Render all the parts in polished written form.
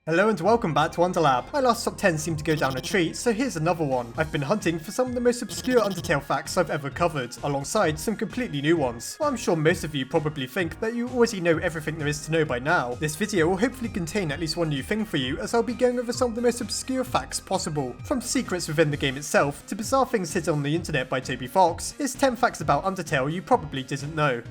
Hello and welcome back to Underlab. My last top 10 seemed to go down a treat, so here's another one. I've been hunting for some of the most obscure Undertale facts I've ever covered, alongside some completely new ones. Well, I'm sure most of you probably think that you already know everything there is to know by now. This video will hopefully contain at least one new thing for you, as I'll be going over some of the most obscure facts possible. From secrets within the game itself, to bizarre things hidden on the internet by Toby Fox, here's 10 facts about Undertale you probably didn't know.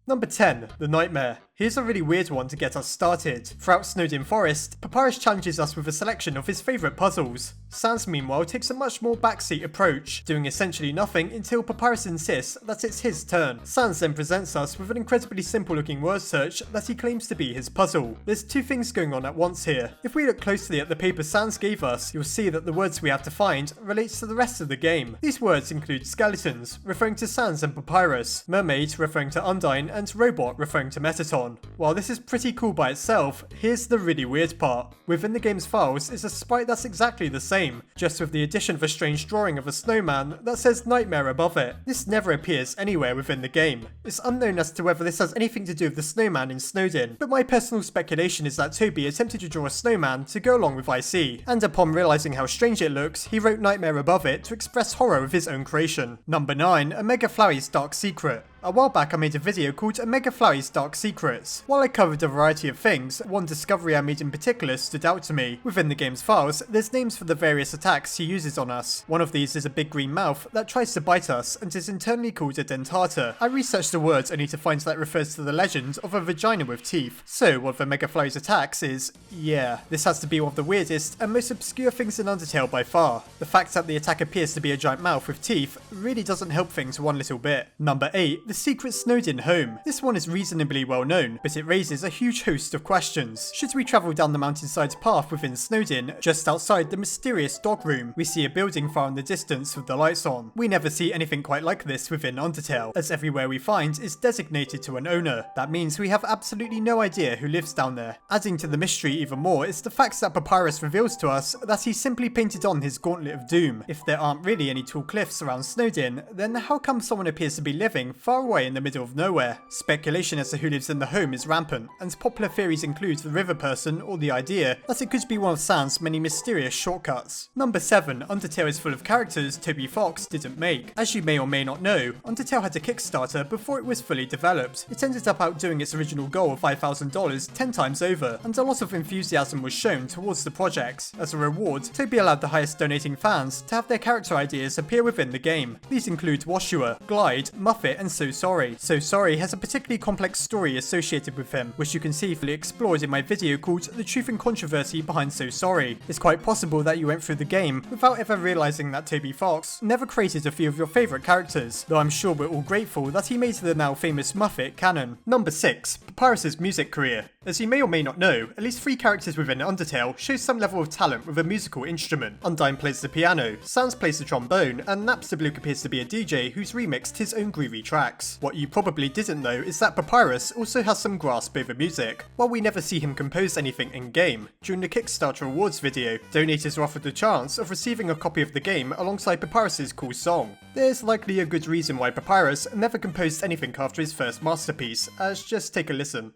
Number 10. The Nightmare. Here's a really weird one to get us started. Throughout Snowdin Forest, Papyrus challenges us with a selection of his favourite puzzles. Sans meanwhile takes a much more backseat approach, doing essentially nothing until Papyrus insists that it's his turn. Sans then presents us with an incredibly simple looking word search that he claims to be his puzzle. There's two things going on at once here. If we look closely at the paper Sans gave us, you'll see that the words we have to find relates to the rest of the game. These words include skeletons, referring to Sans and Papyrus, mermaid referring to Undine, and robot referring to Metaton. While this is pretty cool by itself, here's the really weird part. Within the game's files is a sprite that's exactly the same, just with the addition of a strange drawing of a snowman that says Nightmare above it. This never appears anywhere within the game. It's unknown as to whether this has anything to do with the snowman in Snowdin, but my personal speculation is that Toby attempted to draw a snowman to go along with IC, and upon realising how strange it looks, he wrote Nightmare above it to express horror of his own creation. Number 9. FLOWEY'S Dark Secret. A while back I made a video called FLOWEY'S Dark Secrets. While I covered a variety of things, one discovery I made in particular stood out to me. Within the game's files, there's names for the various attacks he uses on us. One of these is a big green mouth that tries to bite us and is internally called a dentata. I researched the words only to find that it refers to the legend of a vagina with teeth. So one of FLOWEY'S attacks is, yeah, this has to be one of the weirdest and most obscure things in Undertale by far. The fact that the attack appears to be a giant mouth with teeth really doesn't help things one little bit. Number 8. The secret Snowdin home. This one is reasonably well known, but it raises a huge host of questions. Should we travel down the mountainside path within Snowdin, just outside the mysterious dog room, we see a building far in the distance with the lights on. We never see anything quite like this within Undertale, as everywhere we find is designated to an owner. That means we have absolutely no idea who lives down there. Adding to the mystery even more is the fact that Papyrus reveals to us that he simply painted on his Gauntlet of Doom. If there aren't really any tall cliffs around Snowdin, then how come someone appears to be living far away in the middle of nowhere? Speculation as to who lives in the home is rampant, and popular theories include the river person or the idea that it could be one of Sans' many mysterious shortcuts. Number 7. Undertale is full of characters Toby Fox didn't make. As you may or may not know, Undertale had a Kickstarter before it was fully developed. It ended up outdoing its original goal of $5,000 10 times over, and a lot of enthusiasm was shown towards the project. As a reward, Toby allowed the highest donating fans to have their character ideas appear within the game. These include Washua, Glide, Muffet, and So Sorry. So Sorry has a particularly complex story associated with him, which you can see fully explored in my video called The Truth and Controversy Behind So Sorry. It's quite possible that you went through the game without ever realising that Toby Fox never created a few of your favourite characters, though I'm sure we're all grateful that he made the now famous Muffet canon. Number 6. Papyrus' music career. As you may or may not know, at least 3 characters within Undertale show some level of talent with a musical instrument. Undine plays the piano, Sans plays the trombone, and Napstablook appears to be a DJ who's remixed his own groovy tracks. What you probably didn't know is that Papyrus also has some grasp over music. While we never see him compose anything in-game, during the Kickstarter awards video, donators are offered the chance of receiving a copy of the game alongside Papyrus' cool song. There's likely a good reason why Papyrus never composed anything after his first masterpiece, as just take a listen.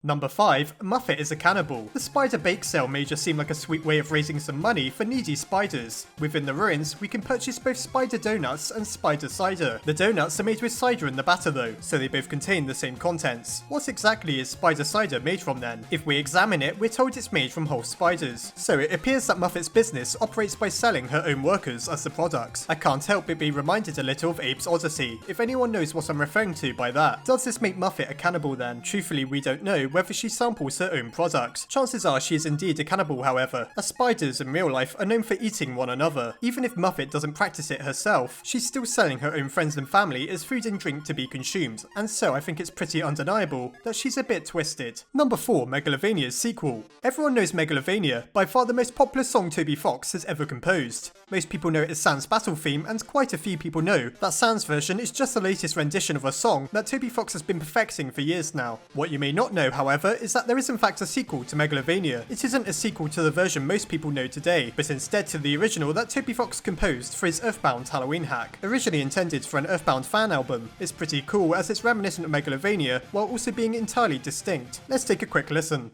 Number 5. Muffet is a cannibal. The spider bake sale may just seem like a sweet way of raising some money for needy spiders. Within the ruins, we can purchase both spider donuts and spider cider. The donuts are made with cider in the batter though, so they both contain the same contents. What exactly is spider cider made from then? If we examine it, we're told it's made from whole spiders. So it appears that Muffet's business operates by selling her own workers as the products. I can't help but be reminded a little of Abe's Odyssey, if anyone knows what I'm referring to by that. Does this make Muffet a cannibal then? Truthfully, we don't know whether she samples her own products. Chances are she is indeed a cannibal, however, as spiders in real life are known for eating one another. Even if Muffet doesn't practice it herself, she's still selling her own friends and family as food and drink to be consumed, and so I think it's pretty undeniable that she's a bit twisted. Number 4, Megalovania's sequel. Everyone knows Megalovania, by far the most popular song Toby Fox has ever composed. Most people know it as Sans battle theme, and quite a few people know that Sans version is just the latest rendition of a song that Toby Fox has been perfecting for years now. What you may not know, however, is that there is in fact a sequel to Megalovania. It isn't a sequel to the version most people know today, but instead to the original that Toby Fox composed for his Earthbound Halloween hack. Originally intended for an Earthbound fan album, it's pretty cool as it's reminiscent of Megalovania while also being entirely distinct. Let's take a quick listen.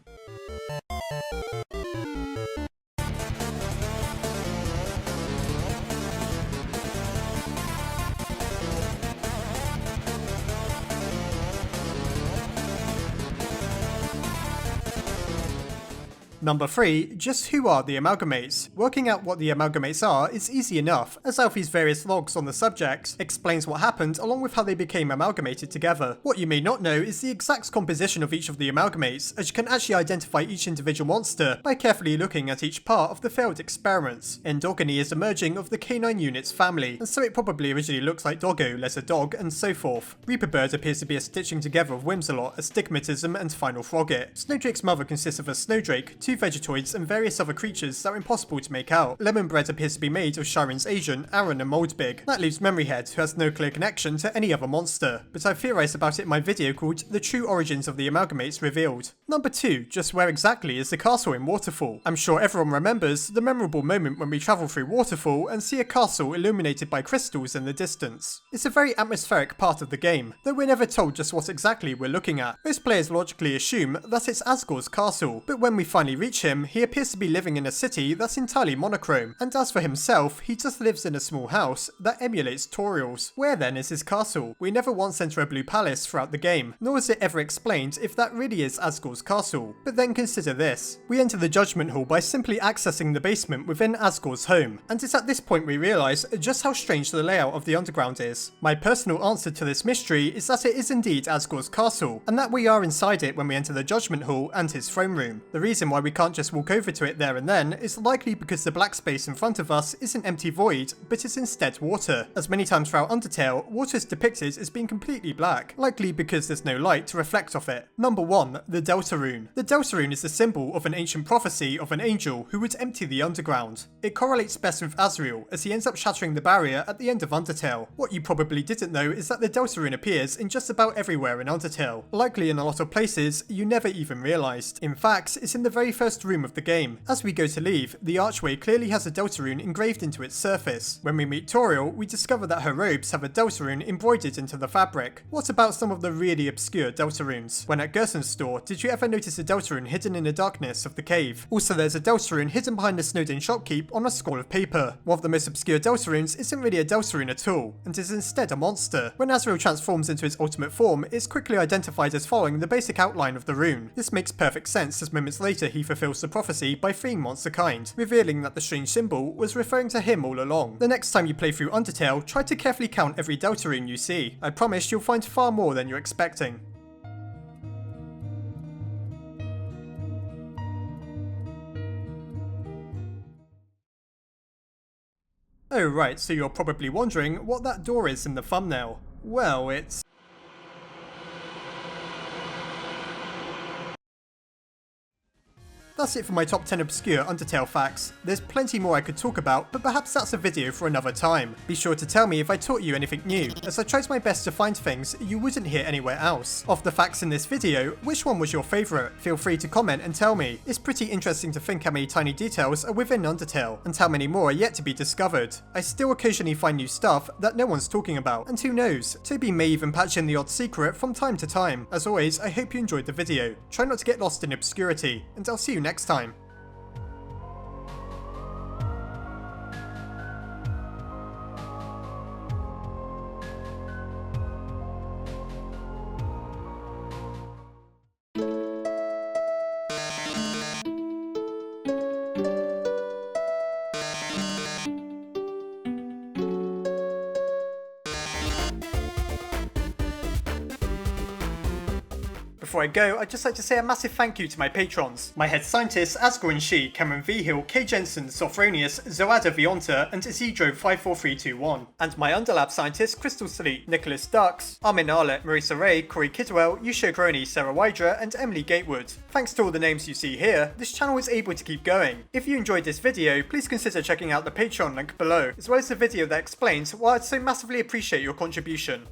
Number 3, just who are the amalgamates? Working out what the amalgamates are is easy enough, as Alfie's various logs on the subject explains what happened along with how they became amalgamated together. What you may not know is the exact composition of each of the amalgamates, as you can actually identify each individual monster by carefully looking at each part of the failed experiments. Endogeny is a merging of the canine unit's family, and so it probably originally looks like Doggo, less a dog, and so forth. Reaper Bird appears to be a stitching together of Whimsalot, Astigmatism, and Final Frogget. Snowdrake's mother consists of a Snowdrake, 2 Vegetoids, and various other creatures that are impossible to make out. Lemon Bread appears to be made of Shiren's agent, Aaron, and Moldbig. That leaves Memory Head, who has no clear connection to any other monster, but I've theorised about it in my video called The True Origins of the Amalgamates Revealed. Number 2, just where exactly is the castle in Waterfall? I'm sure everyone remembers the memorable moment when we travel through Waterfall and see a castle illuminated by crystals in the distance. It's a very atmospheric part of the game, though we're never told just what exactly we're looking at. Most players logically assume that it's Asgore's castle, but when we finally reach him, he appears to be living in a city that's entirely monochrome, and as for himself, he just lives in a small house that emulates Toriel's. Where then is his castle? We never once enter a blue palace throughout the game, nor is it ever explained if that really is Asgore's castle. But then consider this. We enter the Judgment Hall by simply accessing the basement within Asgore's home, and it's at this point we realise just how strange the layout of the underground is. My personal answer to this mystery is that it is indeed Asgore's castle, and that we are inside it when we enter the Judgment Hall and his throne room. The reason why we can't just walk over to it there and then is likely because the black space in front of us is an empty void, but is instead water. As many times throughout Undertale, water is depicted as being completely black, likely because there's no light to reflect off it. Number 1, the Deltarune. The Deltarune is the symbol of an ancient prophecy of an angel who would empty the underground. It correlates best with Azrael, as he ends up shattering the barrier at the end of Undertale. What you probably didn't know is that the Deltarune appears in just about everywhere in Undertale, likely in a lot of places you never even realised. In fact, it's in the very first room of the game. As we go to leave, the archway clearly has a Deltarune engraved into its surface. When we meet Toriel, we discover that her robes have a Deltarune embroidered into the fabric. What about some of the really obscure Deltarunes? When at Gerson's store, did you ever notice a Deltarune hidden in the darkness of the cave? Also, there's a Deltarune hidden behind the Snowdin shopkeep on a scroll of paper. One of the most obscure Deltarunes isn't really a Deltarune at all, and is instead a monster. When Azrael transforms into its ultimate form, it's quickly identified as following the basic outline of the rune. This makes perfect sense as moments later he fulfills the prophecy by freeing monster kind, revealing that the strange symbol was referring to him all along. The next time you play through Undertale, try to carefully count every Deltarune you see. I promise you'll find far more than you're expecting. Oh right, so you're probably wondering what that door is in the thumbnail. Well, it's... That's it for my top 10 obscure Undertale facts. There's plenty more I could talk about, but perhaps that's a video for another time. Be sure to tell me if I taught you anything new, as I tried my best to find things you wouldn't hear anywhere else. Of the facts in this video, which one was your favourite? Feel free to comment and tell me. It's pretty interesting to think how many tiny details are within Undertale, and how many more are yet to be discovered. I still occasionally find new stuff that no one's talking about, and who knows, Toby may even patch in the odd secret from time to time. As always, I hope you enjoyed the video. Try not to get lost in obscurity, and I'll see you next time. Before I go, I'd just like to say a massive thank you to my patrons. My head scientists, Asgore and Shi, Cameron Vigil, K Jensen, Sophronius, Zoada Vionta, and Isidro54321. And my Underlab scientists, Crystal Sleet, Nicholas Dux, Armin Arlett, Marisa Ray, Corey Kidwell, Yusho Crony, Sarah Wydra, and Emily Gatewood. Thanks to all the names you see here, this channel is able to keep going. If you enjoyed this video, please consider checking out the Patreon link below, as well as the video that explains why I'd so massively appreciate your contribution.